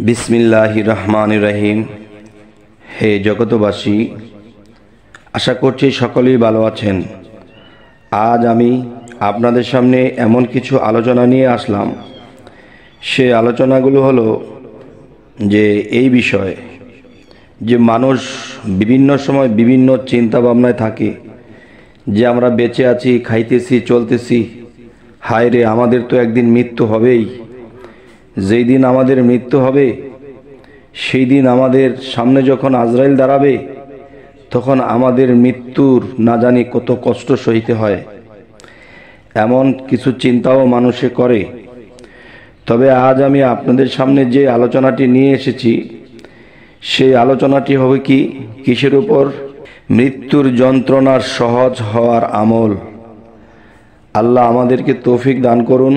বিসমিল্লাহির রহমানির রহিম। হে জগতবাসী, আশা করছি সকলেই ভালো আছেন। আজ আমি আপনাদের সামনে এমন কিছু আলোচনা নিয়ে আসলাম। সে আলোচনাগুলো হলো যে এই বিষয়ে যে মানুষ বিভিন্ন সময় বিভিন্ন চিন্তা ভাবনায় থাকে যে আমরা বেঁচে আছি, খাইতেছি, চলতেছি, হায় রে আমাদের তো একদিন মৃত্যু হবেই। যেই দিন আমাদের মৃত্যু হবে সেই দিন আমাদের সামনে যখন আজরাইল দাঁড়াবে তখন আমাদের মৃত্যুর না জানি কত কষ্ট সইতে হয়, এমন কিছু চিন্তাও মানুষে করে। তবে আজ আমি আপনাদের সামনে যে আলোচনাটি নিয়ে এসেছি সেই আলোচনাটি হবে কিসের উপর? মৃত্যুর যন্ত্রণার সহজ হওয়ার আমল। আল্লাহ আমাদেরকে তৌফিক দান করুন,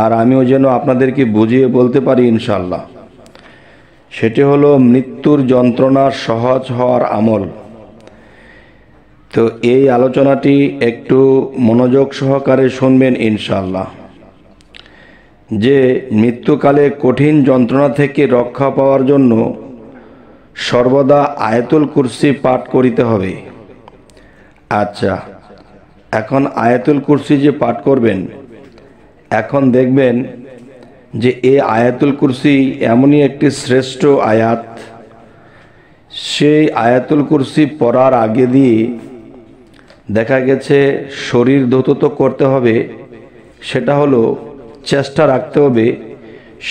আর আমিও যেন আপনাদেরকে বুঝিয়ে বলতে পারি ইনশাআল্লাহ। সেটি হলো মৃত্যুর যন্ত্রণার সহজ হওয়ার আমল। তো এই আলোচনাটি একটু মনোযোগ সহকারে শুনবেন ইনশাআল্লাহ। যে মৃত্যুকালে কঠিন যন্ত্রণা থেকে রক্ষা পাওয়ার জন্য সর্বদা আয়াতুল কুরসি পাঠ করিতে হবে। আচ্ছা, এখন আয়াতুল কুরসি যে পাঠ করবেন, এখন দেখবেন যে এই আয়াতুল কুরসি এমনই একটি শ্রেষ্ঠ আয়াত। সেই আয়াতুল কুরসি পড়ার আগে দিয়ে দেখা গেছে শরীর ধৌত তো করতে হবে, সেটা হলো চেষ্টা রাখতে হবে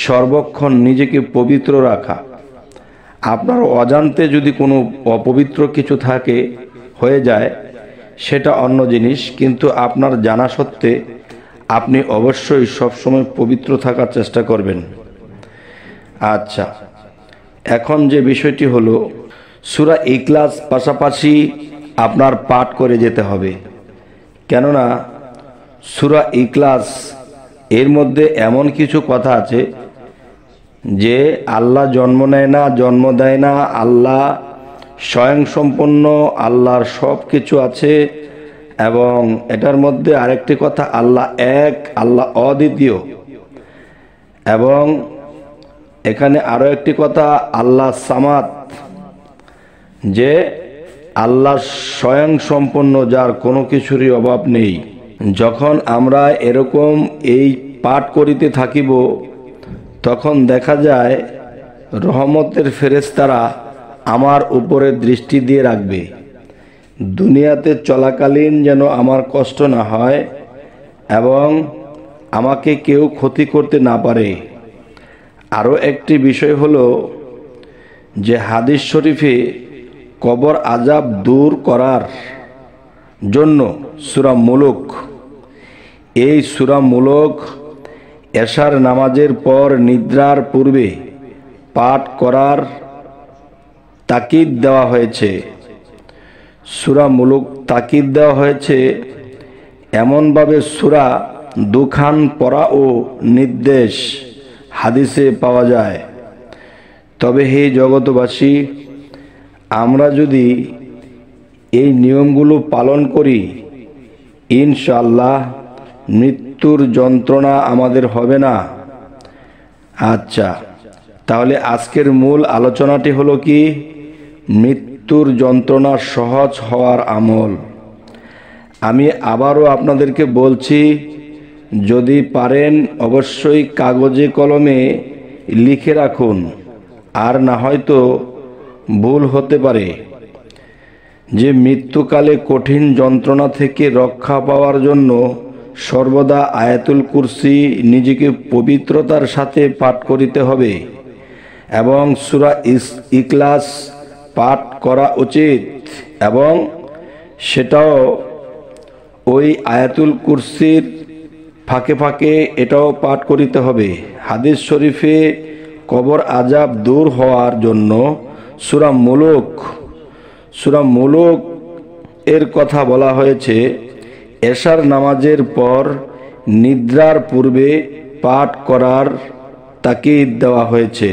সর্বক্ষণ নিজেকে পবিত্র রাখা। আপনার অজান্তে যদি কোনো অপবিত্র কিছু থাকে হয়ে যায় সেটা অন্য জিনিস, কিন্তু আপনার জানা সত্ত্বে আপনি অবশ্যই সবসময় পবিত্র থাকার চেষ্টা করবেন। আচ্ছা, এখন যে বিষয়টি হলো সূরা ইখলাস পাশাপাশি আপনার পাঠ করে যেতে হবে। কেননা সূরা ইখলাস এর মধ্যে এমন কিছু কথা আছে যে আল্লাহ জন্ম নেয় না, জন্ম দেয় না, আল্লাহ স্বয়ংসম্পন্ন, আল্লাহর সব কিছু আছে। এবং এটার মধ্যে আরেকটি কথা, আল্লাহ এক, আল্লাহ অদ্বিতীয়। এবং এখানে আরো একটি কথা, আল্লাহ সামাদ, যে আল্লাহ স্বয়ংসম্পন্ন, যার কোনো কিছুরই অভাব নেই। যখন আমরা এরকম এই পাঠ করিতে থাকিব তখন দেখা যায় রহমতের ফেরেশতারা আমার উপরে দৃষ্টি দিয়ে রাখবে। দুনিয়াতে চলাকালীন যেন আমার কষ্ট না হয় এবং আমাকে কেউ ক্ষতি করতে না পারে। আরও একটি বিষয় হলো যে হাদিস শরীফে কবর আযাব দূর করার জন্য সূরা মুলক, এই সূরা মুলক এশার নামাজের পর নিদ্রার পূর্বে পাঠ করার তাকিদ দেওয়া হয়েছে। সূরা মুলক তাকিদ দেওয়া হয়েছে এমনভাবে, সূরা দুখান পড়া ও নির্দেশ হাদিসে পাওয়া যায়। তবে হে জগতবাসী, আমরা যদি এই নিয়মগুলো পালন করি ইনশাআল্লাহ মৃত্যুর যন্ত্রণা আমাদের হবে না। আচ্ছা, তাহলে আজকের মূল আলোচনাটি হলো কি? মৃত্যুর যন্ত্রণা সহজ হওয়ার আমল। আমি আবারও আপনাদেরকে বলছি, যদি পারেন অবশ্যই কাগজে কলমে লিখে রাখুন, আর না হয়তো ভুল হতে পারে। যে মৃত্যুকালে কঠিন যন্ত্রণা থেকে রক্ষা পাওয়ার জন্য সর্বদা আয়াতুল কুরসি নিজেকে পবিত্রতার সাথে পাঠ করিতে হবে এবং সূরা ইখলাস পাঠ করা উচিত, এবং সেটাও ওই আয়াতুল কুরসির ফাঁকে ফাঁকে এটাও পাঠ করিতে হবে। হাদিস শরীফে কবর আযাব দূর হওয়ার জন্য সূরা মুলক এর কথা বলা হয়েছে। এশার নামাজের পর নিদ্রার পূর্বে পাঠ করার তাকিদ দেওয়া হয়েছে।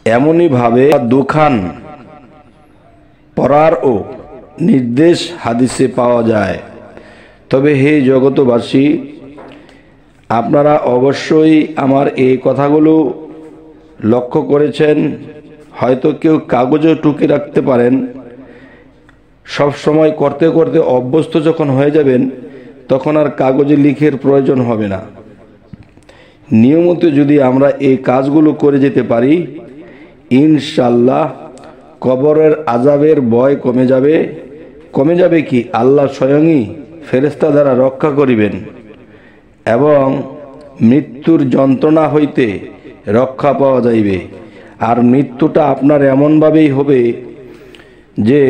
এমনই ভাবে দুখান পড়ারও নির্দেশ হাদিসে পাওয়া যায়। তবে হে জগতবাসী, আপনারা অবশ্যই আমার এই কথাগুলো লক্ষ্য করেছেন, হয়তো কেউ কাগজে টুকে রাখতে পারেন। সব সময় করতে করতে অভ্যস্ত যখন হয়ে যাবেন, তখন আর কাগজে লিখের প্রয়োজন হবে না। নিয়মিত যদি আমরা এই কাজগুলো করে যেতে পারি, ইনশাআল্লাহ কবরের আযাবের ভয় কমে যাবে। কমে যাবে কি, আল্লাহ স্বয়ংই ফেরেশতা দ্বারা রক্ষা করিবেন এবং মৃত্যুর যন্ত্রণা হইতে রক্ষা পাওয়া যাইবে। আর মৃত্যুটা আপনার এমনভাবেই হবে যে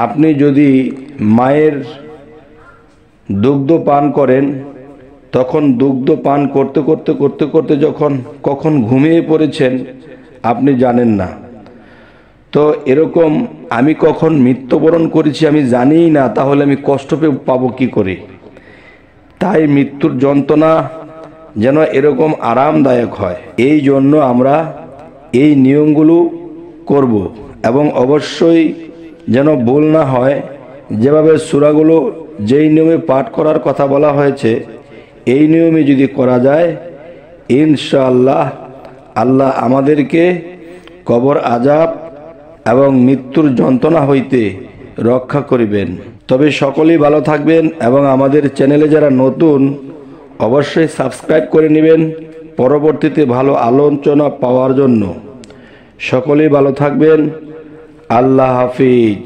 আপনি যদি মায়ের দুগ্ধ পান করেন, তখন দুগ্ধ পান করতে করতে করতে করতে যখন কখন ঘুমিয়ে পড়েছেন আপনি জানেন না। তো এরকম আমি কখন মৃত্যুবরণ করেছি আমি জানিই না, তাহলে আমি কষ্ট পাবো কি করে? তাই মৃত্যুর যন্ত্রণা যেন এরকম আরামদায়ক হয়, এই জন্য আমরা এই নিয়মগুলো করব। এবং অবশ্যই যেন ভুল না হয়, যেভাবে সূরাগুলো যেই নিয়মে পাঠ করার কথা বলা হয়েছে এই নিয়মে যদি করা যায়, ইনশাআল্লাহ আল্লাহ আমাদেরকে কবর আযাব এবং মৃত্যুর যন্ত্রণা হইতে রক্ষা করিবেন। তবে সকলেই ভালো থাকবেন এবং আমাদের চ্যানেলে যারা নতুন অবশ্যই সাবস্ক্রাইব করে নেবেন পরবর্তীতে ভালো আলোচনা পাওয়ার জন্য। সকলেই ভালো থাকবেন। আল্লাহ হাফিজ।